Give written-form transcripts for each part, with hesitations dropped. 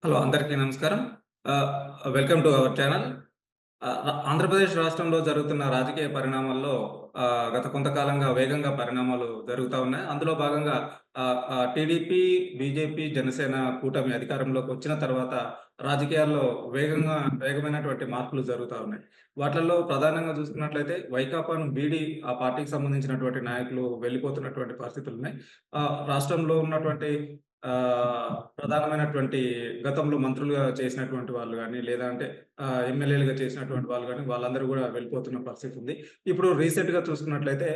Hello! అందరికీ నమస్కారం. Welcome to our channel. Andhra Pradesh రాష్ట్రంలో జరుగుతున్న రాజకీయ పరిణామాల్లో గత కొంతకాలంగా వేగంగా పరిణామాలు జరుగుతా ఉన్నాయి. అందులో భాగంగా టీడీపీ, బీజేపీ, జనసేన కూటమి అధికారంలోకి వచ్చిన తర్వాత రాజకీయాల్లో వేగమైనటువంటి మార్పులు జరుగుతా ఉన్నాయి. వాటిల్లో ప్రధానంగా చూసుకున్నట్లయితే వైకాపాను వీడి ఆ పార్టీకి సంబంధించినటువంటి నాయకులు వెళ్ళిపోతున్నటువంటి పరిస్థితులున్నాయి. రాష్ట్రంలో ఉన్నటువంటి ప్రధానమైనటువంటి గతంలో మంత్రులుగా చేసినటువంటి వాళ్ళు గాని, లేదా అంటే ఎమ్మెల్యేలుగా చేసినటువంటి వాళ్ళు గాని, వాళ్ళందరూ గూడా వెళ్ళిపోతున్న పరిస్థితి ఉంది. ఇప్పుడు రీసెంట్‌గా చూసుకున్నట్లయితే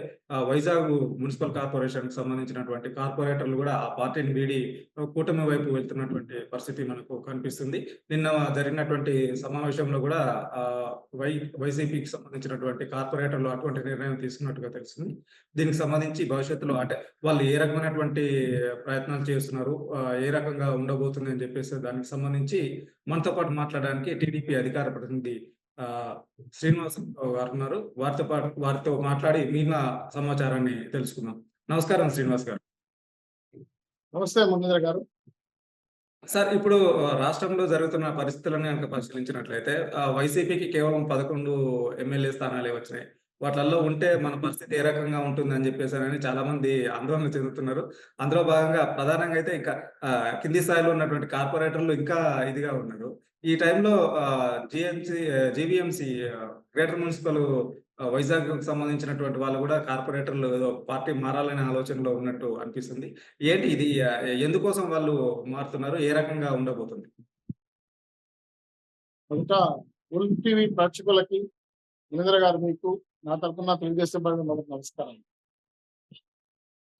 వైజాగ్ మున్సిపల్ కార్పొరేషన్‌కి సంబంధించినటువంటి కార్పొరేటర్లు గూడా ఆ పార్టీని వీడి కూటమి వైపు వెళ్తున్నటువంటి పరిస్థితి మనకు కనిపిస్తుంది. నిన్న జరిగినటువంటి సమావేశంలో గూడా ఆహ్, వై వైసీపీకి సంబంధించినటువంటి కార్పొరేటర్లు అటువంటి నిర్ణయం తీసుకున్నట్టుగా తెలిసింది. దీనికి సంబంధించి భవిష్యత్తులో అంటే వాళ్ళు ఏ రకమైనటువంటి ప్రయత్నాలు చేస్తున్నారు, ఏ రకంగా ఉండబోతుంది అని చెప్పేసి దానికి సంబంధించి మనతో పాటు మాట్లాడడానికి టీడీపీ అధికార ప్రతినిధి ఆహ్, శ్రీనివాసరావు గారున్నారు. వారితో మాట్లాడి మిగిలిన సమాచారాన్ని తెలుసుకుందాం. నమస్కారం శ్రీనివాస్ గారు. నమస్తే మునీంద్ర గారు. సార్ ఇప్పుడు రాష్ట్రంలో జరుగుతున్న పరిస్థితులను గనక పరిశీలించినట్లయితే వైసీపీకి కేవలం 11 ఎమ్మెల్యే స్థానాలే వచ్చినాయి. వాట్లల్లో ఉంటే మన పరిస్థితి ఏ రకంగా ఉంటుందని చెప్పేసనని చాలామంది ఆందోళన చెందుతున్నారు. అందులో భాగంగా ప్రధానంగా అయితే ఇంకా కింది స్థాయిలో ఉన్నటువంటి కార్పొరేటర్లు ఇంకా ఇదిగా ఉన్నారు. ఈ టైంలో జీవీఎంసీ గ్రేటర్ మున్సిపల్ వైజాగ్‌కి సంబంధించినటువంటి వాళ్ళు గూడా కార్పొరేటర్లు ఏదో పార్టీ మారాలనే ఆలోచనలో ఉన్నట్టు అనిపిస్తుంది. ఏంటి ఇది ఎందుకోసం వాళ్ళు మారుతున్నారు? ఏ రకంగా ఉండబోతుంది? మొదట ఉల్ఫ్ టీవీ ప్రేక్షకులకి, మునీంద్ర గారు మీకు నా తరపున తెలుగుదేశం పార్టీ మొదటి నమస్కారం.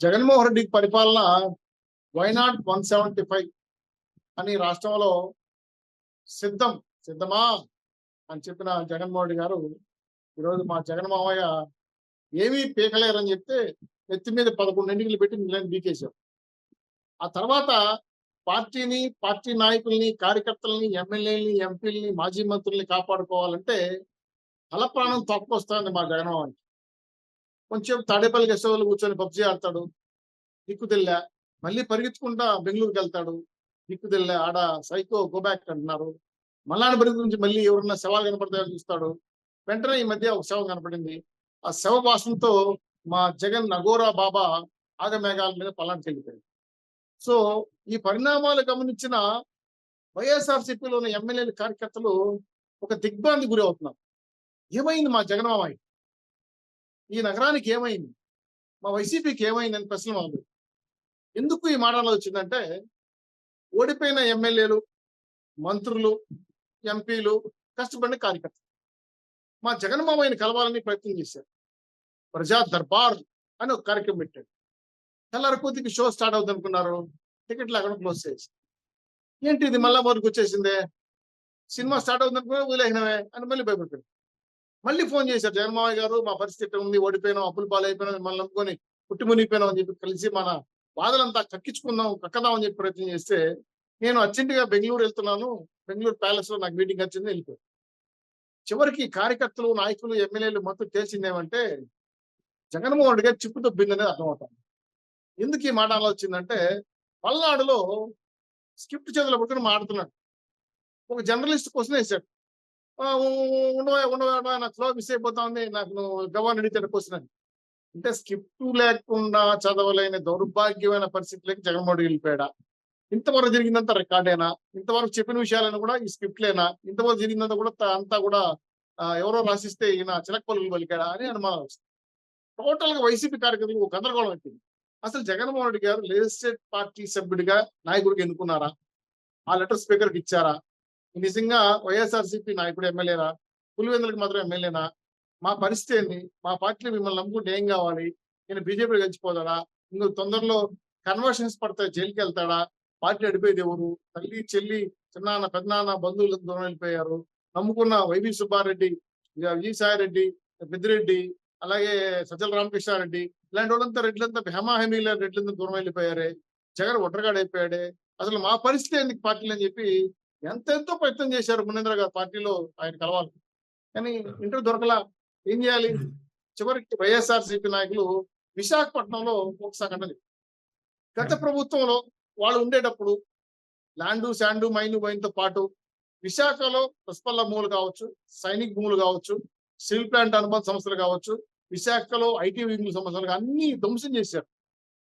జగన్మోహన్ రెడ్డి పరిపాలన వైనాట్ 175 అని రాష్ట్రంలో సిద్ధమా అని చెప్పిన జగన్మోహన్ రెడ్డి గారు ఈరోజు మా జగన్ మామయ్య ఏమీ పీకలేరని చెప్తే నెత్తి మీద 11 ఎన్నికలు పెట్టి మిగిలిన బీకేశారు. ఆ తర్వాత పార్టీని, పార్టీ నాయకుల్ని, కార్యకర్తల్ని, ఎమ్మెల్యేలని, ఎంపీలని, మాజీ మంత్రుల్ని కాపాడుకోవాలంటే తలప్రాణం తోక్కొస్తుంది మా జగన్మోహన్‌కి. కొంచెం తాడేపల్లి గెస్ట్ హౌస్‌లో కూర్చొని పబ్‌జీ ఆడతాడు. దిక్కుతెల్లే. మళ్ళీ పరిగెత్తుకుంటా బెంగుళూరుకెళ్తాడు. దిక్కుతెల్లే. ఆడ సైకో గో బ్యాక్ అంటున్నారు. మల్లాడి బరి గురించి మళ్ళీ ఎవరన్నా శవాలు కనపడతాయని చూస్తాడు. వెంటనే ఈ మధ్య ఒక శవం కనపడింది. ఆ శవ వాసనతో మా జగన్ నగోరా బాబా ఆగమేఘాల మీద పల్లానికెళ్ళిపోయాడు. సో, ఈ పరిణామాలు గమనించిన వైఎస్ఆర్‌సీపీలోని ఎమ్మెల్యేలు, కార్యకర్తలు ఒక దిగ్భ్రాంతికి గురవుతున్నారు. ఏమైంది మా జగన్ మామయ్య? ఈ నగరానికి ఏమైంది? మా వైసీపీకి ఏమైందని ప్రశ్నలు మొదలయ్యాయి. ఎందుకు ఈ మాట వచ్చిందంటే, ఓడిపోయిన ఎమ్మెల్యేలు, మంత్రులు, ఎంపీలు, కష్టపడిన కార్యకర్తలు. మా జగన్ మామయ్యని కలవాలని ప్రయత్నం చేశారు. ప్రజా దర్బార్ అని ఒక కార్యక్రమం పెట్టాడు. తెల్లారిపోతే షో స్టార్ట్ అవుతుందనుకున్నారు. టికెట్లు అక్కడ క్లోజ్ చేసి. ఏంటి ఇది మళ్ళా మొదలుకొచ్చేసిందే? సినిమా స్టార్ట్ అవుతుందనుకున్నా వదిలేసినవే అని మళ్ళీ భయపడిపోయాడు. మళ్ళీ ఫోన్ చేశారు. జగన్మోహన్ గారు మా పరిస్థితి ఇట్లా ఉంది. ఓడిపోయినాం, అప్పుల పాలైపోయినాం, మిమ్మల్ని నమ్ముకొని పుట్టి మునిగిపోయినాం అని చెప్పి కలిసి మన బాధలంతా కక్కించుకుందాం, కక్కదాం అని చెప్పి ప్రయత్నం చేస్తే, నేను అర్జెంట్‌గా బెంగుళూరు వెళ్తున్నాను. బెంగుళూరు ప్యాలెస్‌లో నాకు మీటింగ్ వచ్చింది వెళ్ళిపోయాను. చివరికి కార్యకర్తలు, నాయకులు, ఎమ్మెల్యేలు మొత్తం తేల్చిందేమంటే, జగన్మోహన్ రెడ్డి గారు చిప్పు దొబ్బిందనేది అర్థమవుతుంది. ఎందుకు ఈ మాట అలా వచ్చిందంటే, పల్నాడులో స్క్రిప్ట్ చేతిలో పట్టుకొని మాట్లాడుతున్నాడు. ఒక జర్నలిస్ట్ క్వెషన్ వేసాడు. ఉండవా నాకు ఫ్లో మిస్ అయిపోతా ఉంది. నాకు నువ్వు గవ్వని అడిగితే క్వెషన్ అని. అంటే స్క్రిప్ట్ లేకుండా చదవలేని దౌర్భాగ్యమైన పరిస్థితులకి జగన్మోహన్ రెడ్డి వెళ్ళిపోయాడా? ఇంతవరకు జరిగిందంతా రికార్డేనా? ఇంతవరకు చెప్పిన విషయాలను కూడా ఈ స్క్రిప్ట్‌లేనా? ఇంతవరకు జరిగిందంతా కూడా అంతా కూడా ఎవరో రాసిస్తే ఈయన చిలక పలుకులు పలికాడా అని అనుమానం వస్తుంది. టోటల్‌గా వైసీపీ కార్యకర్తలకు ఒక గందరగోళం వచ్చింది. అసలు జగన్మోహన్ రెడ్డి గారు లెజిస్లేటివ్ పార్టీ సభ్యుడిగా, నాయకుడిగా ఎన్నుకున్నారా? ఆ లెటర్ స్పీకర్‌కి ఇచ్చారా? నిజంగా వైఎస్ఆర్‌సీపీ నాయకుడు ఎమ్మెల్యేనా? పులివెందులకు మాత్రం ఎమ్మెల్యేనా? మా పరిస్థితి ఏంది? మా పార్టీలో మిమ్మల్ని నమ్ముకుంటే ఏం కావాలి? ఈయన బీజేపీలో కలిసిపోతాడా? ఇంక తొందరలో కన్వర్షన్స్ పడతాయి, జైలుకెళ్తాడా? పార్టీ నడిపేది ఎవరు? తల్లి, చెల్లి, చిన్నాన్న, పెదనాన్న, బంధువులంతా దూరం వెళ్ళిపోయారు. నమ్ముకున్న వైవి సుబ్బారెడ్డి, విజయసాయిరెడ్డి, పెద్దిరెడ్డి, అలాగే సజ్జల రామకృష్ణారెడ్డి ఇలాంటి వాళ్ళంతా రెడ్లంతా హేమాహేమీల రెడ్లంతా దూరం వెళ్ళిపోయారే. జగన్ ఒంటరిగాడైపోయాడే. అసలు మా పరిస్థితి ఏంది పార్టీలో అని చెప్పి ఎంతెంతో ప్రయత్నం చేశారు మునీంద్ర గారు పార్టీలో ఆయన కలవాలి. కానీ ఇంటర్ దొరకలా. ఏం చేయాలి? హ్మ్. చివరికి వైఎస్ఆర్‌సీపీ నాయకులు విశాఖపట్నంలో ఒక సంఘటన. గత హ్మ్. ప్రభుత్వంలో వాళ్ళు ఉండేటప్పుడు ల్యాండు, శాండు, మైను, వైన్‌తో పాటు విశాఖలో పుష్పల భూములు కావచ్చు, సైనిక్ భూములు కావచ్చు, స్టీల్ ప్లాంట్ అనుబంధ సంస్థలు కావచ్చు, విశాఖలో ఐటీ వింగ్‌ల సంస్థలు అన్నీ ధ్వంసం చేశారు.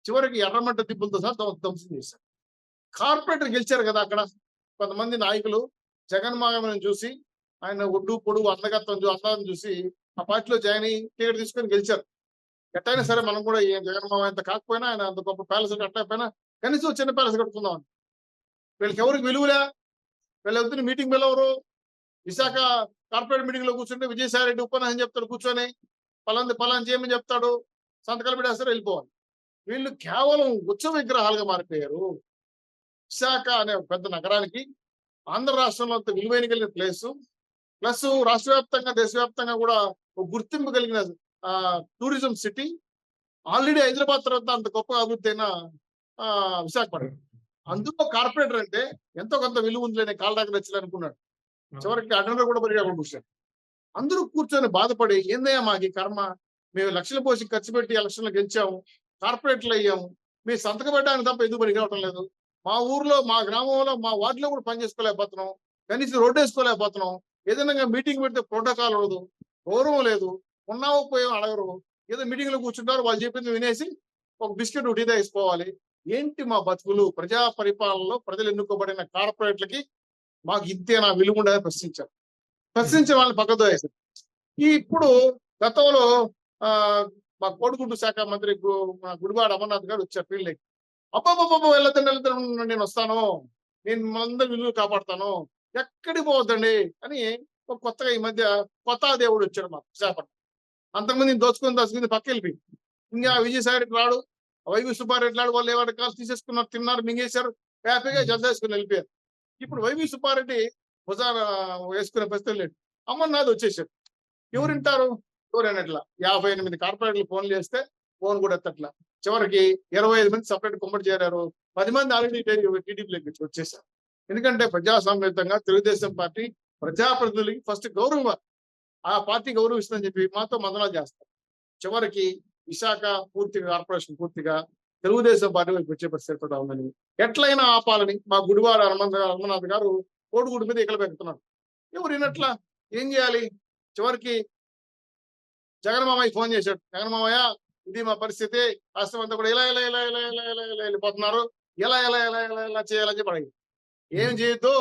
చివరికి ఎర్రమట్ట దిబ్బలతో సహా ధ్వంసం చేశారు. కార్పొరేటర్ గెలిచారు కదా అక్కడ. కొంతమంది నాయకులు జగన్మోహన్ చూసి ఆయన ఒడ్డు పొడుగు అందాన్ని చూసి ఆ పార్టీలో జాయిన్ అయ్యి టికెట్ తీసుకొని గెలిచారు. ఎట్టయినా సరే మనం కూడా ఈ జగన్మోహన్ అంత కాకపోయినా ఆయన అంత గొప్ప ప్యాలెస్ కట్టకపోయినా కనీసం చిన్న ప్యాలెస్ కట్టుకుందాం. వీళ్ళకి ఎవరికి విలువలే. వీళ్ళొద్దున మీటింగ్ పిలవరు. విశాఖ కార్పొరేట్ మీటింగ్ లో కూర్చుంటే విజయసాయి రెడ్డి ఉపన్యాసం చెప్తాడు కూర్చొని, పలానా చేయమని చెప్తాడు, సంతకాలు పెట్టేస్తారు, వెళ్ళిపోవాలి. వీళ్ళు కేవలం ఉత్సవ విగ్రహాలుగా మారిపోయారు. విశాఖ అనే ఒక పెద్ద నగరానికి ఆంధ్ర రాష్ట్రంలో అంత విలువైన కలిగిన ప్లేసు, ప్లస్ రాష్ట్ర వ్యాప్తంగా దేశవ్యాప్తంగా కూడా ఒక గుర్తింపు కలిగిన టూరిజం సిటీ. ఆల్రెడీ హైదరాబాద్ తర్వాత అంత గొప్ప అభివృద్ధి అయిన విశాఖపట్నం. అందులో కార్పొరేటర్ అంటే ఎంతో కొంత విలువ ఉందిలేని కాళ్ళ దగ్గర వచ్చి అనుకున్నాడు. చివరికి అటెండర్ కూడా పరిగా కూర్చాడు. అందరూ కూర్చొని బాధపడి ఏందయ్యా మాకు ఈ కర్మ, మేము లక్షలు పోసి ఖర్చు పెట్టి ఎలక్షన్లు గెలిచాము, కార్పొరేట్లు అయ్యాము, మీ సంతకం పెట్టడానికి తప్ప ఎందుకు పని కావటం లేదు, మా ఊర్లో మా గ్రామంలో మా వార్డులో కూడా పని చేసుకోలేకపోతున్నాం, కనీసం రోడ్డు వేసుకోలేకపోతున్నాం, ఏదైనా మీటింగ్ పెడితే ప్రోటోకాల్ ఉండదు, గౌరవం లేదు, ఉన్నావో పోయాం అడగరు, ఏదో మీటింగ్ లో కూర్చుంటారు, వాళ్ళు చెప్పింది వినేసి ఒక బిస్కెట్ ఉటిదా వేసుకోవాలి. ఏంటి మా బతుకులు? ప్రజా పరిపాలనలో ప్రజలు ఎన్నుకోబడిన కార్పొరేట్లకి మాకు ఇంతేనా విలువ ఉండదని ప్రశ్నించే వాళ్ళని పక్కతో వేశారు. ఇప్పుడు గతంలో మా కోడిగుడ్డు శాఖ మంత్రి గుడివాడ అమర్నాథ్ గారు వచ్చారు ఫీల్డ్కి. అబ్బాబ్బాబ్బా వెళ్ళొద్దండి, నేను వస్తాను, నేను మనందరి విలువలు కాపాడుతాను, ఎక్కడికి పోవద్దండి అని ఒక కొత్తగా ఈ మధ్య కొత్త దేవుడు వచ్చాడు మాకు విశాఖపట్నం. అంతకుముందు దోచుకుని పక్క వెళ్ళిపోయి ఇంకా విజయసాయి రెడ్డి రాడు, వైవి సుబ్బారెడ్డి రాడు, వాళ్ళు ఏవాడి కాలు తీసేసుకున్నారు, తిన్నారు, మింగేశారు, హ్యాపీగా జల్దేసుకుని వెళ్ళిపోయారు. ఇప్పుడు వైవి సుబ్బారెడ్డి భుజాన వేసుకునే పరిస్థితి లేదు. అమర్నాథ్ వచ్చేసారు. ఎవరు వింటారు? ఎవరైనట్లా 58 కార్పొరేట్లు ఫోన్లు చేస్తే ఫోన్ కూడా ఎత్తట్లా. చివరికి 25 మంది సపరేట్ కుమ్మడి చేరారు. 10 మంది ఆల్రెడీ టీడీపీలోకి వచ్చేసారు. ఎందుకంటే ప్రజాస్వామ్యతంగా తెలుగుదేశం పార్టీ ప్రజాప్రతినిధులకి ఫస్ట్ గౌరవం, ఆ పార్టీ గౌరవిస్తుందని చెప్పి మాతో మదనాలు చేస్తారు. చివరికి విశాఖ కార్పొరేషన్ పూర్తిగా తెలుగుదేశం పార్టీ వైపు వచ్చే పరిస్థితి ఏర్పడా ఉందని, ఎట్లయినా ఆపాలని మా గుడివాడ హనుమంతనాథ్ గారు కోడిగుడి మీద ఇక్కడ పెడుతున్నారు. ఎవరు వినట్లా, ఏం చేయాలి? చివరికి జగన్మామయ్య ఫోన్ చేశాడు. జగన్మామయ్య, ఇది మా పరిస్థితి, రాష్ట్రం అంతా కూడా ఇలా ఇలా ఇలా ఇలా ఇలా ఇలా ఇలా వెళ్ళిపోతున్నారు, ఎలా ఎలా ఎలా ఎలా ఎలా చేయాలని చెప్పి అడిగి, ఏం చేయొద్దు,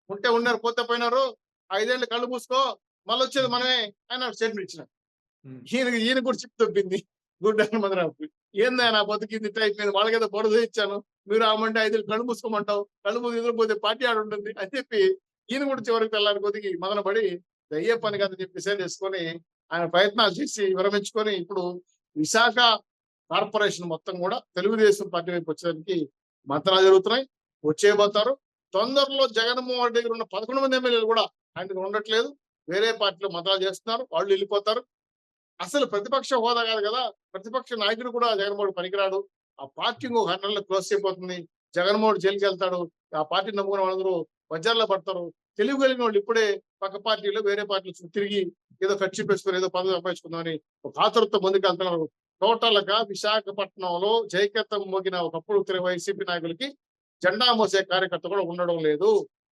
ఉంటే ఉన్నారు, పోతే పోయినారు, 5 ఏళ్ళు కళ్ళు మూసుకో, మళ్ళీ వచ్చేది మనమే ఆయన స్టేట్మెంట్ ఇచ్చినారు. ఈయన కూడా చిప్ తప్పింది గుడ్డ హనుమంతరావు. ఏందా నా బతికింది అయిపోయింది, వాళ్ళకేదో పొడదు ఇచ్చాను, మీరు ఆమంటే 5 ఏళ్ళు కళ్ళు మూసుకోమంటావు, కళ్ళు మూసి ఎదురుపోతే పార్టీ ఆడు ఉంటుంది అని చెప్పి ఈయన కూడా చివరికి తెల్లారి కొద్దికి మదనపడి అయ్యే పని కాదని చెప్పి డిసైడ్ చేసుకొని ఆయన ప్రయత్నాలు చేసి విరమించుకొని ఇప్పుడు విశాఖ కార్పొరేషన్ మొత్తం కూడా తెలుగుదేశం పార్టీ వైపు వచ్చేదానికి మంత్రాలు జరుగుతున్నాయి, వచ్చేయబోతారు. తొందరలో జగన్మోహన్ రెడ్డి దగ్గర ఉన్న 11 మంది ఎమ్మెల్యేలు కూడా ఆయనకు ఉండట్లేదు, వేరే పార్టీలో మంత్రాలు చేస్తున్నారు, వాళ్ళు వెళ్ళిపోతారు. అసలు ప్రతిపక్ష హోదా కాదు కదా, ప్రతిపక్ష నాయకుడు కూడా జగన్మోహన్ పనికిరాడు. ఆ పార్టీ ఇంకొక 6 నెలల్లో క్లోజ్ అయిపోతుంది, జగన్మోహన్ జైలుకి వెళ్తాడు, ఆ పార్టీ నమ్ముకున్న వాళ్ళందరూ బజార్లో పడతారు. తెలివి కలిగిన వాళ్ళు ఇప్పుడే పక్క పార్టీలో వేరే పార్టీలు తిరిగి ఏదో ఖర్చు పెంచుకొని ఏదో పదవి సంపాదించుకుందామని ఒక ఆతురత ముందుకు వెళ్తున్నారు. టోటల్ గా విశాఖపట్నంలో జైకత్తం మోగిన ఒకప్పుడు వైసీపీ నాయకులకి జెండా మోసే కార్యకర్త కూడా ఉండడం లేదు.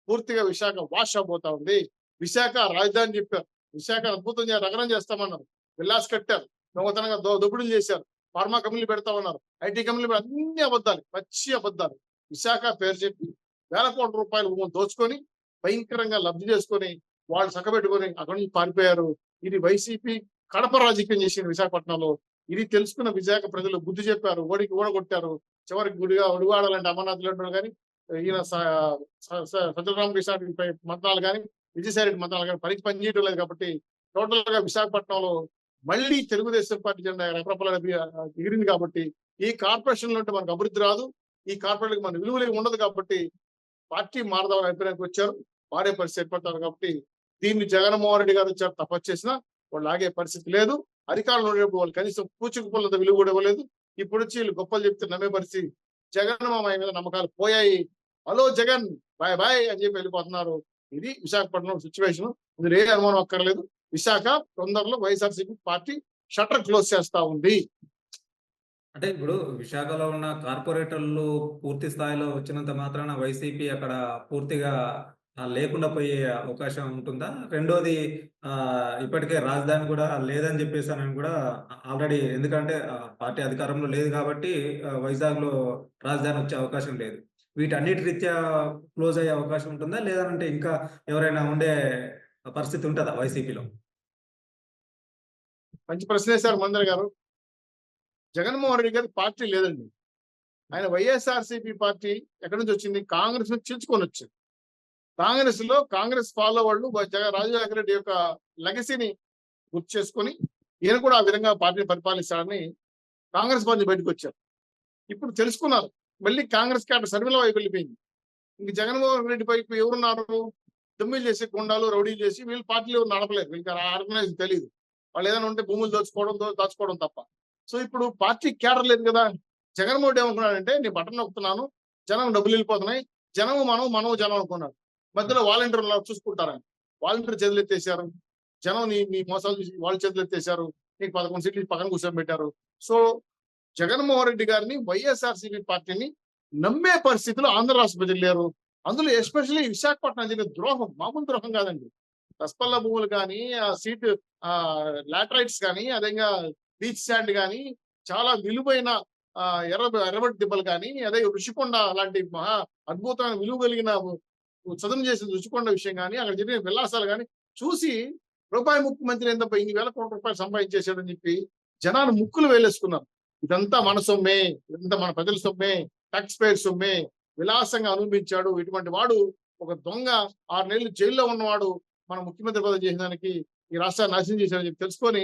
పూర్తిగా విశాఖ వాష్ అయిపోతా ఉంది. విశాఖ రాజధాని చెప్పారు, విశాఖ అద్భుతంగా నగరం చేస్తామన్నారు, విల్లాస్ కట్టారు, దొంగతనంగా దోపిడీలు చేశారు, ఫార్మా కంపెనీలు పెడతామన్నారు, ఐటీ కంపెనీలు, అన్ని అబద్ధాలు, పచ్చి అబద్ధాలు. విశాఖ పేరు చెప్పి వేల కోట్ల రూపాయలు దోచుకొని భయంకరంగా లబ్ధి చేసుకొని వాళ్ళు చక్కబెట్టుకొని అక్కడి నుంచి పారిపోయారు. ఇది వైసీపీ కడప రాజకీయం చేసింది విశాఖపట్నంలో. ఇది తెలుసుకున్న విశాఖ ప్రజలు బుద్ధి చెప్పారు, ఓడగొట్టారు. చివరికి ఒడివాడాలంటే అమర్నాథ్ రెడ్డి కానీ, ఈయన సజ్జల రామకృష్ణ మంత్రాలు కానీ, విజయసాయి రెడ్డి మంత్రాలు కానీ పనిచేయడం లేదు. కాబట్టి టోటల్ గా విశాఖపట్నంలో మళ్ళీ తెలుగుదేశం పార్టీ జెండా రెపరెపలా ఎగిరింది. కాబట్టి ఈ కార్పొరేషన్ లో మనకు అభివృద్ధి రాదు, ఈ కార్పొరేట్ మన విలువలు ఉండదు. కాబట్టి పార్టీ మారదామని అభిప్రాయానికి వచ్చారు, మారే పరిస్థితి ఏర్పడతారు. కాబట్టి దీన్ని జగన్మోహన్ రెడ్డి గారు వచ్చారు తపస్సు చేసినా వాళ్ళు ఆగే పరిస్థితి లేదు. అధికారంలో ఉండేప్పుడు వాళ్ళు కనీసం పూచికి పుల్లంత విలువ కూడా ఇవ్వలేదు. ఇప్పుడు వచ్చి వీళ్ళు గొప్పలు చెప్తే నమ్మే పరిస్థితి. జగన్మామయ్య మీద నమ్మకాలు పోయాయి. హలో జగన్, బాయ్ బాయ్ అని చెప్పి వెళ్ళిపోతున్నారు. ఇది విశాఖపట్నం సిచ్యువేషన్. ఇందులో ఏ అనుమానం అక్కర్లేదు. విశాఖ తొందరలో వైఎస్ఆర్సీపీ పార్టీ షట్టర్ క్లోజ్ చేస్తా ఉంది. అంటే ఇప్పుడు విశాఖలో ఉన్న కార్పొరేటర్లు పూర్తి స్థాయిలో వచ్చినంత మాత్రాన వైసీపీ అక్కడ పూర్తిగా లేకుండా పోయే అవకాశం ఉంటుందా? రెండోది ఇప్పటికే రాజధాని కూడా లేదని చెప్పేసనని కూడా ఆల్రెడీ ఎందుకంటే పార్టీ అధికారంలో లేదు కాబట్టి వైజాగ్‌లో రాజధాని వచ్చే అవకాశం లేదు. వీటన్నిటి రీత్యా క్లోజ్ అయ్యే అవకాశం ఉంటుందా? లేదనంటే ఇంకా ఎవరైనా ఉండే పరిస్థితి ఉంటదా వైసీపీలో? మంచి ప్రశ్న వేశారు మందర్ గారు. జగన్మోహన్ రెడ్డి గారి పార్టీ లేదండి. ఆయన వైఎస్ఆర్సీపీ పార్టీ ఎక్కడి నుంచి వచ్చింది? కాంగ్రెస్ నుంచి చీల్చుకొని వచ్చింది. కాంగ్రెస్ ఫాలో వాళ్ళు రాజశేఖర రెడ్డి యొక్క లెగసీని గుర్తు చేసుకొని ఈయన కూడా ఆ విధంగా పార్టీని పరిపాలిస్తాడని కాంగ్రెస్ పార్టీ బయటకు వచ్చారు. ఇప్పుడు తెలుసుకున్నారు. మళ్ళీ కాంగ్రెస్ క్యాడర్ శర్మిల వైపు వెళ్ళిపోయింది. ఇంక జగన్మోహన్ రెడ్డి వైపు ఎవరున్నారు? దొమ్మిలు చేసి, గుండాలు, రౌడీలు చేసి వీళ్ళు పార్టీలు ఎవరు నడపలేరు. వీళ్ళకి ఆర్గనైజ్ తెలియదు. వాళ్ళు ఏదైనా ఉంటే భూములు దాచుకోవడం తప్ప. సో ఇప్పుడు పార్టీ క్యాడర్ లేదు కదా. జగన్మోహన్ రెడ్డి ఏమనుకున్నాడంటే నేను బటన్ నొక్కుతున్నాను, జనం డబ్బులు వెళ్ళిపోతున్నాయి, జనం మనం జనం అనుకున్నాడు. మధ్యలో వాలంటీర్లు చూసుకుంటారని వాలంటీర్ చేతులు ఎత్తేసారు. జనం నీ మోసాలు చూసి వాళ్ళు చేతులు ఎత్తేసారు. నీకు 11 సీట్లు పక్కన కూర్చోబెట్టారు. సో జగన్మోహన్ రెడ్డి గారిని వైఎస్ఆర్సీపీ పార్టీని నమ్మే పరిస్థితిలో ఆంధ్ర రాష్ట్ర ప్రజలు లేరు. అందులో ఎస్పెషల్లీ విశాఖపట్నం జరిగిన ద్రోహం మామూలు ద్రోహం కాదండి. దస్పల్ల భూములు కానీ, ఆ సీట్ లాటరైట్స్ కానీ, అదేగా బీచ్ శాండ్ కానీ, చాలా విలువైన ఎర్రబట్టి దిబ్బలు కానీ, అదే ఋషికొండ అలాంటి మహా అద్భుతమైన విలువ కలిగిన చదును చేసిన రుచికొండ విషయం కానీ, అక్కడ జరిగిన విలాసాలు కానీ చూసి రూపాయి ముఖ్యమంత్రి ఎంత ఇన్ని వేల కోట్ల రూపాయలు సంపాదించేశాడని చెప్పి జనాలు ముక్కులు వేలేసుకున్నారు. ఇదంతా మన సొమ్మే, ఇదంతా మన ప్రజల సొమ్మే, టాక్స్ పేయర్ సొమ్మే, విలాసంగా అనుభవించాడు. ఇటువంటి వాడు ఒక దొంగ 6 నెలలు జైల్లో ఉన్నవాడు మన ముఖ్యమంత్రి పదవి చేసిన దానికి ఈ రాష్ట్రాన్ని నాశనం చేశాడని చెప్పి తెలుసుకొని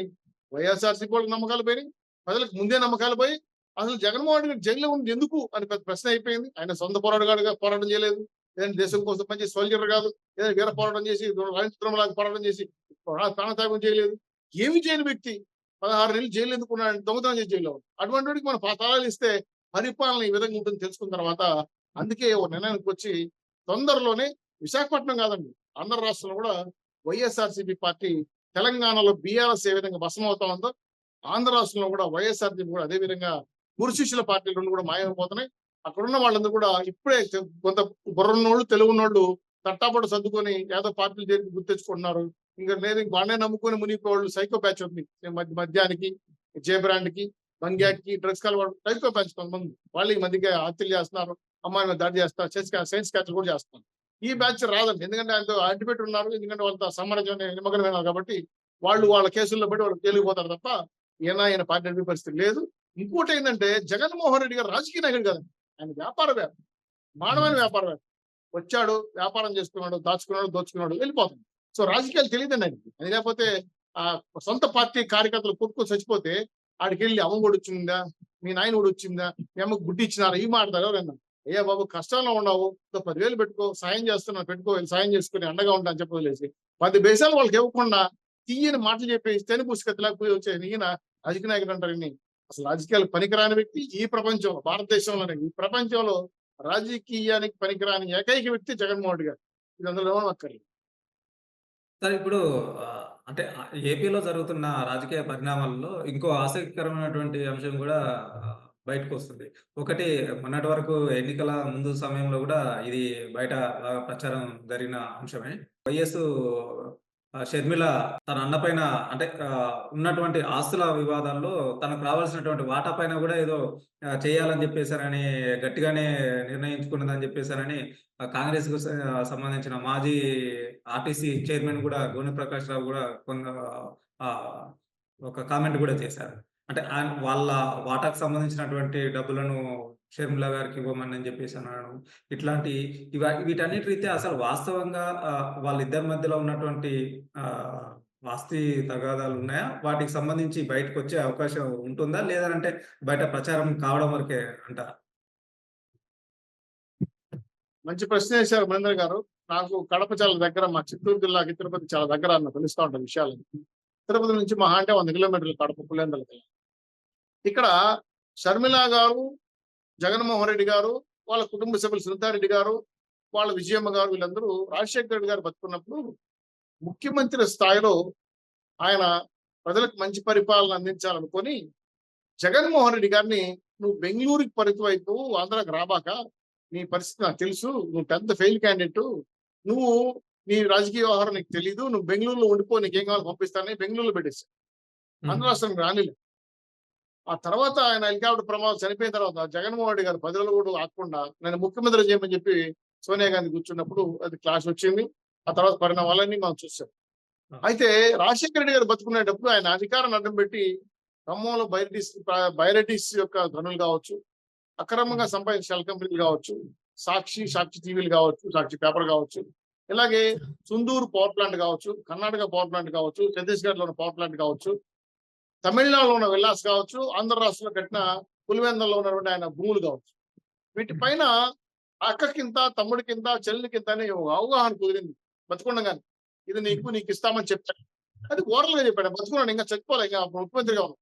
వైఎస్ఆర్సీపీ వాళ్ళకి నమ్మకాలు పోయి, ప్రజలకు ముందే నమ్మకాలు పోయి అసలు జగన్మోహన్ రెడ్డి జైల్లో ఉంది ఎందుకు అని పెద్ద ప్రశ్న అయిపోయింది. ఆయన సొంత పోరాటం చేయలేదు, లేదంటే దేశం కోసం మంచి సోల్జర్ కాదు, ఏదైనా వీర పోరాటం చేసి రాజకీయ పోరాటం చేసి ప్రాణత్యాగం చేయలేదు. ఏమి చేయని వ్యక్తి 16 నెలలు జైలు ఎందుకున్నాడు? దొంగతనం చేసి జైల్లో. అటువంటి వాడికి మనం తాళాలు ఇస్తే పరిపాలన ఈ విధంగా ఉంటుంది తెలుసుకున్న తర్వాత అందుకే ఒక నిర్ణయానికి వచ్చి తొందరలోనే విశాఖపట్నం కాదండి, ఆంధ్ర రాష్ట్రంలో కూడా వైఎస్ఆర్సీపీ పార్టీ తెలంగాణలో బీఆర్ఎస్ ఏ విధంగా భస్మం అవుతా ఉందో ఆంధ్ర రాష్ట్రంలో కూడా వైఎస్ఆర్సీపీ కూడా అదే విధంగా గురుశిష్యుల పార్టీలు రెండు కూడా మాయమైపోతున్నాయి. అక్కడున్న వాళ్ళందరూ కూడా ఇప్పుడే కొంత బుర్రన్నోళ్ళు తెలుగున్నోళ్ళు తట్టాపట్టు సర్దుకొని ఏదో పార్టీలు చేరి గుర్తెచ్చుకుంటున్నారు. ఇంకా లేదు వాడినే నమ్ముకొని మునిగిపోవాళ్ళు సైకో బ్యాచ్ ఉంది. మద్యానికి, జేబ్రాండ్కి, బంగ్యాకి, డ్రగ్స్ కలవాడు సైకో బ్యాచ్ కొంతమంది వాళ్ళు ఈ మధ్యగా హత్యలు చేస్తున్నారు, అమ్మాయి మీద దాడి చేస్తారు, సైన్స్ క్యాచ్ కూడా చేస్తున్నారు. ఈ బ్యాచ్ రాదండి, ఎందుకంటే ఆయనతో అడ్డుపెట్టి ఉన్నారు, ఎందుకంటే వాళ్ళతో సామ్రాజ్యం నిమగ్నమైనారు కాబట్టి వాళ్ళ కేసుల్లో బట్టి వాళ్ళు తేలిపోతారు తప్ప ఆయన పార్టీ నడిపే పరిస్థితి లేదు. ఇంకోటి ఏంటంటే జగన్మోహన్ రెడ్డి గారు రాజకీయ నాయకుడు కాదండి, ఆయన వ్యాపారవేత్త, మానవైన వ్యాపారవేత్త. వచ్చాడు, వ్యాపారం చేసుకున్నాడు, దోచుకున్నాడు, వెళ్ళిపోతాడు. సో రాజకీయాలు తెలియదండి ఆయనకి. అది లేకపోతే సొంత పార్టీ కార్యకర్తలు కొట్టుకొని చచ్చిపోతే ఆడికి వెళ్ళి అమ్మ కూడా వచ్చిందా, మీ నాయన కూడా వచ్చిందా, మీ అమ్మకు గుడ్డి ఇచ్చినారా, ఈ మాట్లాడతారు ఎవరన్నా. అయ్యా బాబు కష్టాల్లో ఉన్నావు, 10,000 పెట్టుకో, సాయం చేస్తున్నా పెట్టుకో, సాయం చేసుకుని అండగా ఉంటా అని చెప్పలేసి 10 పైసలు వాళ్ళకి ఇవ్వకుండా తీయని మాటలు చెప్పేసి తెని పుస్తకత్తులాగా పోయి వచ్చే ఈయన రాజకీయ నాయకుడు అంటారు. అసలు రాజకీయాలు పనికిరాని వ్యక్తి ఈ ప్రపంచంలో, భారతదేశంలోనే ఈ ప్రపంచంలో రాజకీయానికి పనికిరాని ఏకైక వ్యక్తి జగన్మోహన్ రెడ్డి గారు. ఇది అందులో అక్కర్లేదు. సార్ ఇప్పుడు అంటే ఏపీలో జరుగుతున్న రాజకీయ పరిణామాల్లో ఇంకో ఆసక్తికరమైనటువంటి అంశం గూడా బయటకొస్తుంది. ఒకటి మొన్నటి వరకు ఎన్నికల ముందు సమయంలో గూడా ఇది బయట బాగా ప్రచారం జరిగిన అంశమే. వైఎస్ షర్మిల తన అన్న పైన అంటే ఉన్నటువంటి ఆస్తుల వివాదాల్లో తనకు రావాల్సినటువంటి వాటా పైన గూడా ఏదో చేయాలని జెప్పేసారని గట్టిగానే నిర్ణయించుకున్నదని జెప్పేసారని కాంగ్రెస్‌కు సంబంధించిన మాజీ ఆర్టీసీ చైర్మన్ గూడా గోనె ప్రకాష్ రావు గూడా ఆహ్, ఒక కామెంట్ గూడా చేశారు. అంటే వాళ్ళ వాటాకు సంబంధించినటువంటి డబ్బులను షర్మిల గారికి ఇవ్వమని జెప్పేసి అనడం. ఇట్లాంటి వీటన్నిటి రీత్యా అసలు వాస్తవంగా వాళ్ళిద్దరి మధ్యలో ఉన్నటువంటి ఆహ్, ఆస్తి తగాదాలు ఉన్నాయా? వాటికి సంబంధించి బయటకొచ్చే అవకాశం ఉంటుందా? లేదనంటే బయట ప్రచారం కావడం వరకే అంటారా? మంచి ప్రశ్న వేశారు మహేంద్ర గారు. నాకు కడప చాలా దగ్గర, మా చిత్తూరు జిల్లాకి తిరుపతి చాలా దగ్గర అన్న తెలుస్తా ఉంటాయి విషయాలు. తిరుపతి నుంచి మహా అంటే 100 కిలోమీటర్లు కడప పులివెందులకి. ఇక్కడ షర్మిల గారు, జగన్మోహన్ రెడ్డి గారు, వాళ్ళ కుటుంబ సభ్యులు సునీతారెడ్డి గారు, వాళ్ళ విజయమ్మ గారు వీళ్ళందరూ రాజశేఖర రెడ్డి గారు బతుకున్నప్పుడు ముఖ్యమంత్రి స్థాయిలో ఆయన ప్రజలకు మంచి పరిపాలన అందించాలనుకొని జగన్మోహన్ రెడ్డి గారిని నువ్వు బెంగళూరుకి పరిమితం అయిపోవు, ఆంధ్రాకి రాబాక, నీ పరిస్థితి నాకు తెలుసు, నువ్వు పెద్ద ఫెయిల్ క్యాండిడేట్, నువ్వు నీ రాజకీయ వ్యవహారం నీకు తెలీదు, నువ్వు బెంగళూరులో ఉండిపో, నీకేం కావాలో పంపిస్తానని బెంగళూరులో పెట్టేశారు. ఆంధ్ర రాష్ట్రానికి రానిలే. ఆ తర్వాత ఆయన హెలికాప్టర్ ప్రమాదం చనిపోయిన తర్వాత జగన్మోహన్ రెడ్డి గారు 10 రోజులు కూడా ఆగకుండా నేను ముఖ్యమంత్రి చేయమని చెప్పి సోనియా గాంధీ కూర్చున్నప్పుడు అది క్లాష్ వచ్చింది. ఆ తర్వాత పరిణామాలన్నీ మనం చూసాం. అయితే రాజశేఖర రెడ్డి గారు బతుకునేటప్పుడు ఆయన అధికారాన్ని అడ్డం పెట్టి ఖమ్మంలో బైరెడ్డిస్ యొక్క గనులు కావచ్చు, అక్రమంగా సంపాదించిన షెల్ కంపెనీలు కావచ్చు, సాక్షి టీవీలు కావచ్చు, సాక్షి పేపర్ కావచ్చు, ఇలాగే సుందూరు పవర్ ప్లాంట్ కావచ్చు, కర్ణాటక పవర్ ప్లాంట్ కావచ్చు, ఛత్తీస్గఢ్ లో ఉన్న పవర్ ప్లాంట్ కావచ్చు, తమిళనాడులో ఉన్న విల్లాస్ కావచ్చు, ఆంధ్ర రాష్ట్రంలో కట్టిన పులివెందులలో ఉన్నటువంటి ఆయన భూములు కావచ్చు, వీటిపైన అక్కకింత, తమ్ముడికింత, చెల్లికింత అని ఒక అవగాహన కుదిరింది బతుకుండగానే. ఇది నీకు ఇస్తామని చెప్పాడు. అది ఓరల్ గా చెప్పాడు. బతుకున్నాడు, ఇంకా చెప్పుకోలే, ఇంకా ముఖ్యమంత్రిగా ఉన్నాడు.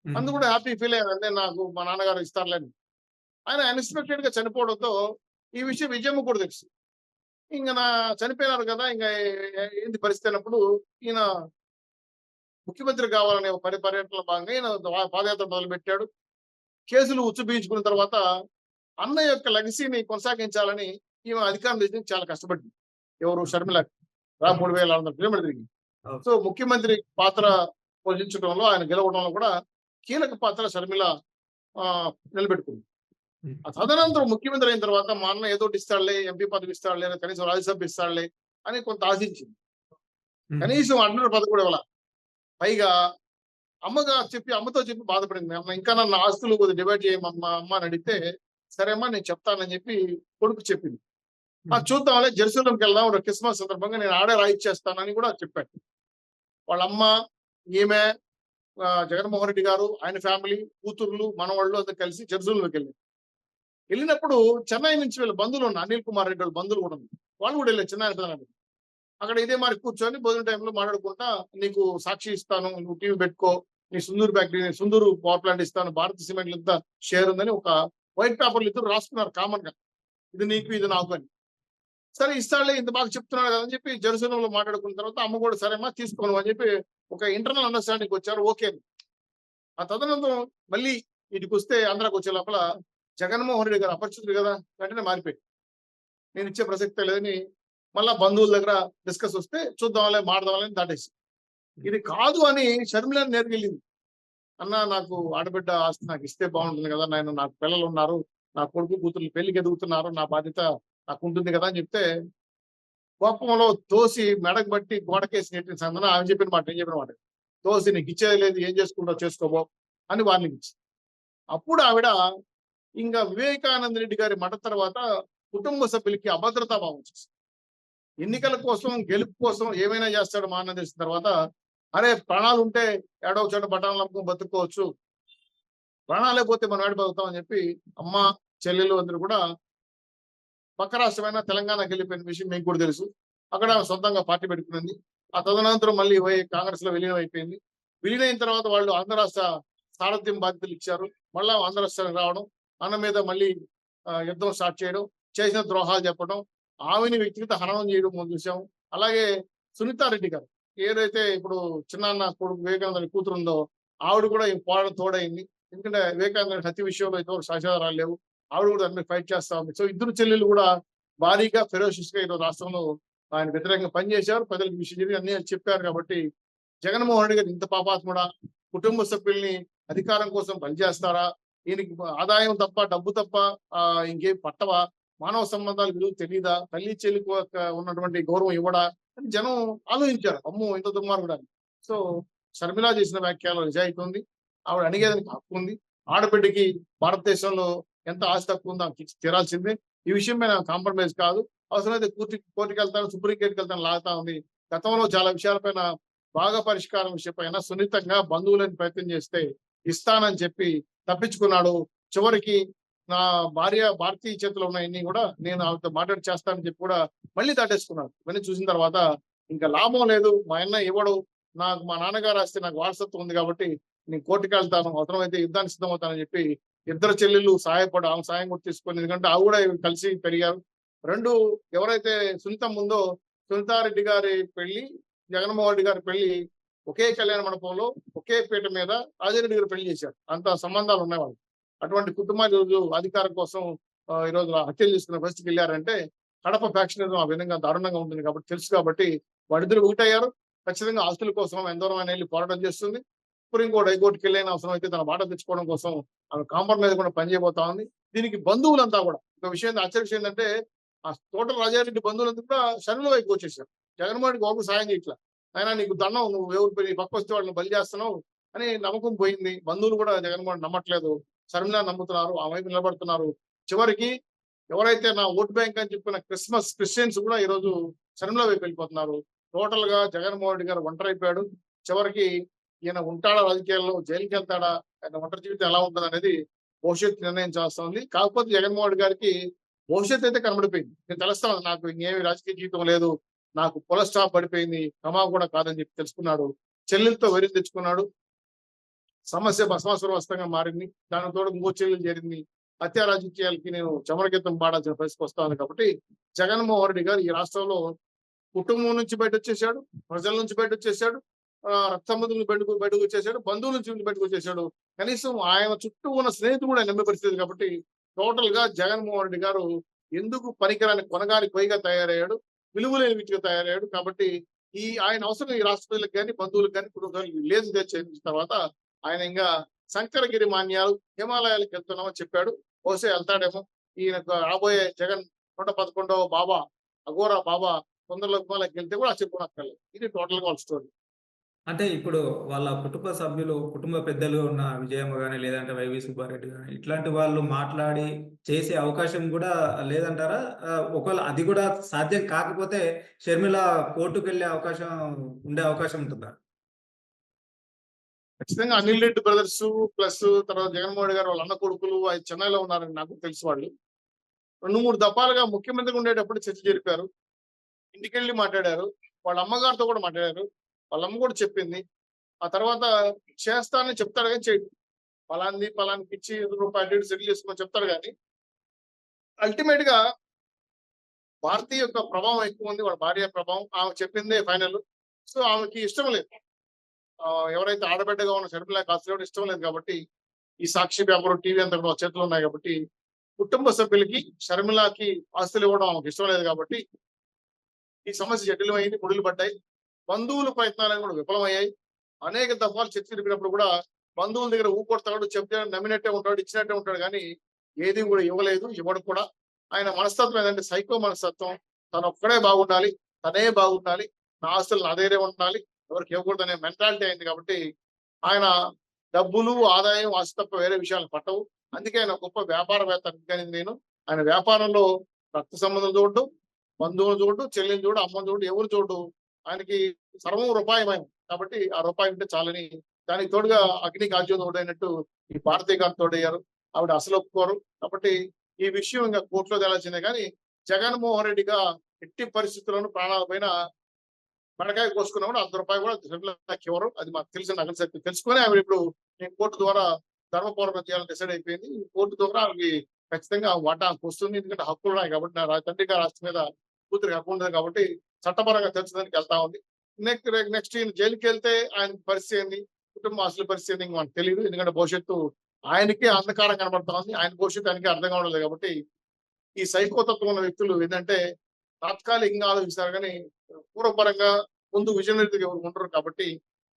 అందుకు కూడా హ్యాపీ ఫీల్ అయ్యాను, అంటే నాకు మా నాన్నగారు ఇస్తారులేని. ఆయన అన్ఎక్స్పెక్టెడ్ గా చనిపోవడంతో ఈ విషయం విజయమ్మ కూడా తెలుసు. ఇంకా నా చనిపోయినారు కదా, ఇంకా ఏంటి పరిస్థితి అన్నప్పుడు ఈయన ముఖ్యమంత్రి కావాలనే ఒక పర్యటనలో భాగంగా ఈయన పాదయాత్ర మొదలుపెట్టాడు. కేసులు ఉచ్చుబిగించుకున్న తర్వాత అన్న యొక్క లెగసీని కొనసాగించాలని ఈమె అధికారం తెచ్చి చాలా కష్టపడింది. ఎవరు? షర్మిల. 3600 కిలోమీటర్ తిరిగి. సో ముఖ్యమంత్రి పాత్ర పోషించడంలో, ఆయన గెలవడంలో కూడా కీలక పాత్ర షర్మిల నిలబెట్టుకుంది. ఆ తదనంతరం ముఖ్యమంత్రి అయిన తర్వాత మా అన్న ఏదో ఇస్తాడులే, ఎంపీ పదవి ఇస్తాడులే, కనీసం రాజ్యసభ ఇస్తాడులే అని కొంత ఆశించింది. కనీసం అడ్డర్ పదవి కూడా ఇవ్వాల. పైగా అమ్మతో చెప్పి బాధపడింది. అమ్మ ఇంకా నన్ను ఆస్తులు కొద్దిగా డివైడ్ చేయమమ్మా అమ్మ అని అడిగితే, సరే అమ్మా నేను చెప్తానని చెప్పి కొడుకు చెప్పింది. చూద్దాంలే, జెరూసలంకి వెళ్దాం, క్రిస్మస్ సందర్భంగా నేను ఆడే రాయిచ్చేస్తానని కూడా చెప్పాడు. వాళ్ళ అమ్మ, ఈమె, జగన్మోహన్ రెడ్డి గారు, ఆయన ఫ్యామిలీ, కూతుర్లు, మనవాళ్ళు అందరూ కలిసి జెరూసలంకి వెళ్ళినప్పుడు చెన్నై నుంచి వీళ్ళ బంధువులు ఉన్న అనిల్ కుమార్ రెడ్డి వాళ్ళ బంధువులు కూడా ఉన్నారు. వాళ్ళు కూడా వెళ్ళారు చెన్నై. అక్కడ ఇదే మరి కూర్చొని భోజన టైంలో మాట్లాడుకుంటా, నీకు సాక్షి ఇస్తాను, నువ్వు టీవీ పెట్టుకో, నీ సుందూరు పవర్ ప్లాంట్ ఇస్తాను, భారత సిమెంట్ ఇంత షేర్ ఉందని ఒక వైట్ పేపర్లు ఇద్దరు రాసుకున్నారు కామన్ గా, ఇది నీకు ఇది నాకు అని. సరే ఇస్తాడులే, ఇంత బాగా చెప్తున్నాడు కదా అని చెప్పి జెరూసలంలో మాట్లాడుకున్న తర్వాత అమ్మ కూడా సరేమ్మా తీసుకోను అని చెప్పి ఒక ఇంటర్నల్ అండర్స్టాండింగ్ వచ్చారు. ఓకే. ఆ తదనంతరం మళ్ళీ ఇటుకు వస్తే ఆంధ్రాకి వచ్చే లోపల జగన్మోహన్ రెడ్డి గారు అపరిచితుడు కదా, వెంటనే మారిపోయి నేను ఇచ్చే ప్రసక్తే లేదని మళ్ళా బంధువుల దగ్గర డిస్కస్ వస్తే చూద్దాంలే, మాడదాంలే దాటేసి, ఇది కాదు అని షర్మిలని నేర్కెళ్ళింది. అన్న నాకు ఆడబిడ్డ ఆస్తి నాకు ఇస్తే బాగుంటుంది కదా, నాకు పిల్లలు ఉన్నారు, నా కొడుకు కూతురు పెళ్లికి ఎదుగుతున్నారు, నా బాధ్యత నాకు ఉంటుంది కదా అని చెప్తే, కోపంలో తోసి మెడకు బట్టి గోడకేసి నెట్టిన సందన ఆమె చెప్పిన మాట, ఏం చెప్పిన మాట, తోసి నీకు ఇచ్చేది లేదు, ఏం చేసుకుంటావు చేసుకోబో అని వార్నింగ్ ఇచ్చింది. అప్పుడు ఆవిడ ఇంకా వివేకానంద రెడ్డి గారి మట తర్వాత కుటుంబ సభ్యులకి అభద్రతా భావం చేసింది. ఎన్నికల కోసం, గెలుపు కోసం ఏమైనా చేస్తాడు మా అన్న తెలిసిన తర్వాత, అరే ప్రాణాలు ఉంటే ఏడో చోట బఠాన్లు అమ్ముకుని బతుక్కోవచ్చు, ప్రాణాలే పోతే మనం ఏడు బతుకుతాం అని చెప్పి అమ్మ, చెల్లెలు అందరూ కూడా పక్క రాష్ట్రమైన తెలంగాణకి వెళ్ళిపోయిన విషయం మీకు కూడా తెలుసు. అక్కడ సొంతంగా పార్టీ పెట్టుకునింది. ఆ తదనంతరం మళ్ళీ కాంగ్రెస్ లో విలీనం అయిపోయింది. విలీనైన తర్వాత వాళ్ళు ఆంధ్ర రాష్ట్ర సారథ్యం బాధ్యతలు ఇచ్చారు. మళ్ళా ఆంధ్ర రాష్ట్రానికి రావడం, అన్న మీద మళ్ళీ యుద్ధం స్టార్ట్ చేయడం, చేసిన ద్రోహాలు చెప్పడం, ఆమెని వ్యక్తిగత హననం చేయడం మనం చూసాము. అలాగే సునీతారెడ్డి గారు, ఏదైతే ఇప్పుడు చిన్నాన్న కొడుకు వివేకానంద కూతురు ఉందో, ఆవిడ కూడా ఈ పోరాటం తోడైంది. ఎందుకంటే వివేకానంద హత్య విషయంలో అయితే సాక్ష్యాధారాలు లేవు, ఆవిడ కూడా దాన్ని ఫైట్ చేస్తా ఉంది. సో ఇద్దరు చెల్లెళ్ళు కూడా భారీగా ఫెరోషియస్ గా ఈరోజు రాష్ట్రంలో ఆయన వ్యతిరేకంగా పనిచేశారు. ప్రజలకు విషయం జరిగి అన్ని చెప్పారు. కాబట్టి జగన్మోహన్ రెడ్డి గారు ఇంత పాపాత్ముడా, కుటుంబ సభ్యుల్ని అధికారం కోసం పనిచేస్తారా, ఈయనకి ఆదాయం తప్ప, డబ్బు తప్ప ఇంకేం పట్టవా, మానవ సంబంధాలు విలువ తెలియదా, తల్లి చెల్లికి ఉన్నటువంటి గౌరవం ఇవ్వడా అని జనం ఆలోచించారు. అమ్మో ఇంత దుర్మార్గుడా. సో షర్మిల చేసిన వ్యాఖ్యలో నిజాయితీ ఉంది. ఆవిడ అడిగేదానికి హక్కు ఉంది. ఆడబిడ్డకి భారతదేశంలో ఎంత ఆస్తి హక్కు ఉందో ఆమెకి తీరాల్సిందే. ఈ విషయం మీద కాంప్రమైజ్ కాదు. అవసరమైతే కోర్టుకి వెళ్తాను, సుప్రీంకోర్టుకి వెళ్తాను లాగుతా ఉంది. గతంలో చాలా విషయాలపైన బాగా పరిష్కారం విషయపైన సున్నితంగా బంధువులని ప్రయత్నం చేస్తే ఇస్తానని చెప్పి తప్పించుకున్నాడు. చివరికి నా భార్య భారతీయ చేతిలో ఉన్నాయన్నీ కూడా నేను ఆవిడతో మాట్లాడి చేస్తానని చెప్పి కూడా మళ్ళీ దాటేసుకున్నాడు. ఇవన్నీ చూసిన తర్వాత ఇంకా లాభం లేదు, మా అన్న ఇవ్వడు, నాకు మా నాన్నగారు రాస్తే నాకు వారసత్వం ఉంది కాబట్టి నేను కోర్టుకి వెళ్తాను, అవసరమైతే యుద్ధానికి సిద్ధమవుతానని చెప్పి ఇద్దరు చెల్లెళ్ళు సహాయపడి ఆమె సాయం కూడా తీసుకొని, ఎందుకంటే ఆవి కూడా కలిసి పెరిగారు. రెండు ఎవరైతే సునీతం ఉందో, సునీతారెడ్డి గారి పెళ్లి, జగన్మోహన్ రెడ్డి గారి పెళ్లి ఒకే కళ్యాణ మండపంలో ఒకే పీట మీద రాజారెడ్డి గారు పెళ్లి చేశారు. అంత సంబంధాలు ఉన్నాయి వాళ్ళకి. అటువంటి కుటుంబాలు ఈరోజు అధికారం కోసం ఈరోజు హత్యలు చేసుకునే పరిస్థితికి వెళ్ళారంటే కడప ఫ్యాక్షనిజం ఆ విధంగా దారుణంగా ఉంటుంది కాబట్టి తెలుసు కాబట్టి వాళ్ళిద్దరు ఒకటయ్యారు. ఖచ్చితంగా ఆస్తుల కోసం ఎందూరమైన వెళ్ళి పోరాటం చేస్తుంది. సుప్రీంకోర్టు హైకోర్టుకి వెళ్ళిన అవసరం అయితే తన మాట తెచ్చుకోవడం కోసం ఆమె కాంప్రమైజ్ కూడా పనిచేయబోతా ఉంది. దీనికి బంధువులంతా కూడా ఒక విషయం ఆశ్చర్య విషయం ఏంటంటే ఆ తోటల రాజారెడ్డి బంధువులంతా కూడా షర్మిల వైపు వచ్చేసారు. జగన్మోహన్ బాబు సాయం చేయట్లా. ఆయన నీకు దండం, నువ్వు ఎవరు నీ పక్క వస్తే వాళ్ళని బలి చేస్తున్నావు అని నమ్మకం పోయింది. బంధువులు కూడా జగన్మోహన్ నమ్మట్లేదు. షర్మిల నమ్ముతున్నారు, ఆ వైపు నిలబడుతున్నారు. చివరికి ఎవరైతే నా ఓట్ బ్యాంక్ అని చెప్పిన క్రిస్టియన్స్ కూడా ఈరోజు షర్మిల వైపు వెళ్ళిపోతున్నారు. టోటల్ గా జగన్మోహన్ రెడ్డి గారు ఒంటరైపోయాడు. చివరికి ఈయన ఉంటాడా రాజకీయాల్లో, జైలుకి వెళ్తాడా, ఆయన ఒంటరి జీవితం ఎలా ఉంటుంది అనేది భవిష్యత్తు నిర్ణయం చేస్తా ఉంది. కాకపోతే జగన్మోహన్ రెడ్డి గారికి భవిష్యత్తు అయితే కనబడిపోయింది. నేను తెలుస్తాను, నాకు ఇంకేమి రాజకీయ జీవితం లేదు, నాకు పుల స్టాప్ పడిపోయింది, క్షమా కూడా కాదని చెప్పి తెలుసుకున్నాడు. చెల్లెలతో వెరీ తెచ్చుకున్నాడు. సమస్య భస్మాసురవస్తంగా మారింది. దానికి తోడు ఇంకో చెల్లెలు చేరింది. హత్యా రాజకీయాలకి నేను చమరగీతం పాడాల్సిన పరిస్థితి వస్తాను. కాబట్టి జగన్మోహన్ రెడ్డి గారు ఈ రాష్ట్రంలో కుటుంబం నుంచి బయట వచ్చేసాడు, ప్రజల నుంచి బయట వచ్చేసాడు, రక్త సంబంధుల బయటకు వచ్చేసాడు, బంధువుల నుంచి బయటకు వచ్చేసాడు. కనీసం ఆయన చుట్టూ ఉన్న స్నేహితులు కూడా నమ్మే పరిస్థితి. కాబట్టి టోటల్ గా జగన్మోహన్ రెడ్డి గారు ఎందుకు పనికిరాని కొనగాని పైగా తయారయ్యాడు, విలువలేని వ్యక్తిగా తయారయ్యాడు. కాబట్టి ఆయన అవసరం ఈ రాష్ట్ర ప్రజలకు కానీ బంధువులకు కానీ కుటుంబాలకు లేదు చేసిన తర్వాత ఆయన ఇంకా శంకరగిరి మాన్యాలు హిమాలయాలకు వెళ్తున్నామని చెప్పాడు. బహుశా వెళ్తాడేమో. ఈయనకు రాబోయే జగన్ 111వ బాబా అఘోరా బాబా తొందరలో హిమాలయకి వెళ్తే కూడా చెప్పుకోనక్కర్లేదు. ఇది టోటల్ గా వాళ్ళ స్టోరీ. అంటే ఇప్పుడు వాళ్ళ కుటుంబ సభ్యులు, కుటుంబ పెద్దలు ఉన్న విజయమ్మ గాని, లేదంటే వైవి సుబ్బారెడ్డి గాని, ఇట్లాంటి వాళ్ళు మాట్లాడి చేసే అవకాశం గూడా లేదంటారా? ఒకవేళ అది గూడా సాధ్యం కాకపోతే షర్మిల కోర్టుకెళ్ళే అవకాశం ఉండే అవకాశం ఉంటుందా? ఖచ్చితంగా అనిల్ రెడ్డి బ్రదర్స్ ప్లస్ తర్వాత జగన్మోహన్ రెడ్డి గారు వాళ్ళ అన్న కొడుకులు చెన్నైలో ఉన్నారని నాకు తెలుసు. వాళ్ళు 2-3 దఫాలుగా ముఖ్యమంత్రిగా ఉండేటప్పుడు చర్చ జరిపారు. ఇంటికెళ్ళి మాట్లాడారు. వాళ్ళ అమ్మగారితో కూడా మాట్లాడారు. వాళ్ళ అమ్మ కూడా చెప్పింది. ఆ తర్వాత చేస్తానని చెప్తాడు కానీ చేయడు. పలానికి ఇచ్చి రూపాయలు సెటిల్ చేసుకుని చెప్తాడు కానీ అల్టిమేట్ గా భారతీయ యొక్క ప్రభావం ఎక్కువ ఉంది. వాళ్ళ భార్య ప్రభావం. ఆమె చెప్పిందే ఫైనల్. సో ఆమెకి ఇష్టం లేదు. ఎవరైతే ఆడబిడ్డగా ఉన్న షర్మిల కాస్త ఇష్టం లేదు కాబట్టి ఈ సాక్షి పేపర్, టీవీ అంతా కూడా చేతులు ఉన్నాయి కాబట్టి కుటుంబ సభ్యులకి షర్మిలకి ఆస్తులు ఇవ్వడం ఆమెకు ఇష్టం లేదు కాబట్టి ఈ సమస్య జటిలమైంది, ముడులు పడ్డాయి. బంధువుల ప్రయత్నాలు కూడా విఫలమయ్యాయి. అనేక దఫాలు చర్చ జరిపినప్పుడు కూడా బంధువుల దగ్గర ఊకొడతాడు, చెప్తే నమ్మినట్టే ఉంటాడు, ఇచ్చినట్టే ఉంటాడు కానీ ఏది కూడా ఇవ్వలేదు, ఇవ్వడం కూడా. ఆయన మనస్తత్వం ఏంటంటే సైకో మనస్తత్వం. తను ఒక్కడే బాగుండాలి, తనే బాగుండాలి, నా ఆస్తులు నా దగ్గరే ఉండాలి, ఎవరికి ఇవ్వకూడదు అనే మెంటాలిటీ అయింది. కాబట్టి ఆయన డబ్బులు, ఆదాయం, ఆస్తి తప్ప వేరే విషయాలు పట్టవు. అందుకే ఆయన గొప్ప వ్యాపారవేత్త అందుకని నేను. ఆయన వ్యాపారంలో రక్త సంబంధం చూడు, బంధువులు చూడు, చెల్లిని చూడు, అమ్మని చూడు, ఎవరు చూడు. ఆయనకి సర్వం రూపాయమయం. కాబట్టి ఆ రూపాయి ఉంటే చాలని. దానికి తోడుగా అగ్ని కాజ్యం తోడైనట్టు ఈ భారతీయ గారు తోడయ్యారు. ఆవిడ అసలు ఒప్పుకోరు. కాబట్టి ఈ విషయం ఇంకా కోర్టులో తేలాల్సిందే కానీ జగన్మోహన్ రెడ్డిగా ఎట్టి పరిస్థితుల్లోనూ ప్రాణాల పైన మెడకాయ కోసుకున్నామని ₹1 కూడా షర్మిలకి ఇవ్వరు. అది మాకు తెలిసిన నగల సత్యం తెలుసుకొని ఆవిడ ఇప్పుడు నేను కోర్టు ద్వారా ధర్మ పోరాటం చేయాలని డిసైడ్ అయిపోయింది. కోర్టు ద్వారా ఆమెకి ఖచ్చితంగా వాటా వస్తుంది. ఎందుకంటే హక్కులు ఉన్నాయి కాబట్టి నా తండ్రి గారి ఆస్తి మీద కూతురికి హక్కు ఉండదు కాబట్టి చట్టపరంగా తెలుసుకోవడానికి వెళ్తా ఉంది. నెక్స్ట్ ఈయన జైలుకి వెళ్తే ఆయన పరిస్థితి ఏంది, కుటుంబ ఆస్తుల పరిస్థితి ఏంది మనకు తెలియదు. ఎందుకంటే భవిష్యత్తు ఆయనకే అంధకారం కనబడతా ఉంది. ఆయన భవిష్యత్తు ఆయనకే అర్థం కావడం కాబట్టి ఈ సైకోతత్వం ఉన్న వ్యక్తులు ఏంటంటే తాత్కాలికంగా ఆలోచిస్తారు కానీ పూర్వపరంగా ముందు విజనరీగా ఎవరు ఉండరు. కాబట్టి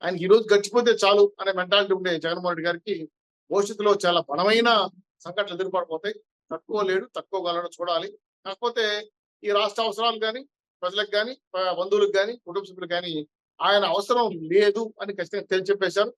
ఆయనకి ఈ రోజు గడిచిపోతే చాలు అనే మెంటాలిటీ ఉండే జగన్మోహన్ రెడ్డి గారికి భవిష్యత్తులో చాలా బలమైన సంఘటనలు ఎదురుపడిపోతాయి. తక్కువ తక్కువగలడో చూడాలి. కాకపోతే ఈ రాష్ట్ర అవసరాలు కానీ, ప్రజలకు కానీ, బంధువులకు కానీ, కుటుంబ సభ్యులకు కానీ ఆయన అవసరం లేదు అని ఖచ్చితంగా తెలిసి చెప్పేశారు.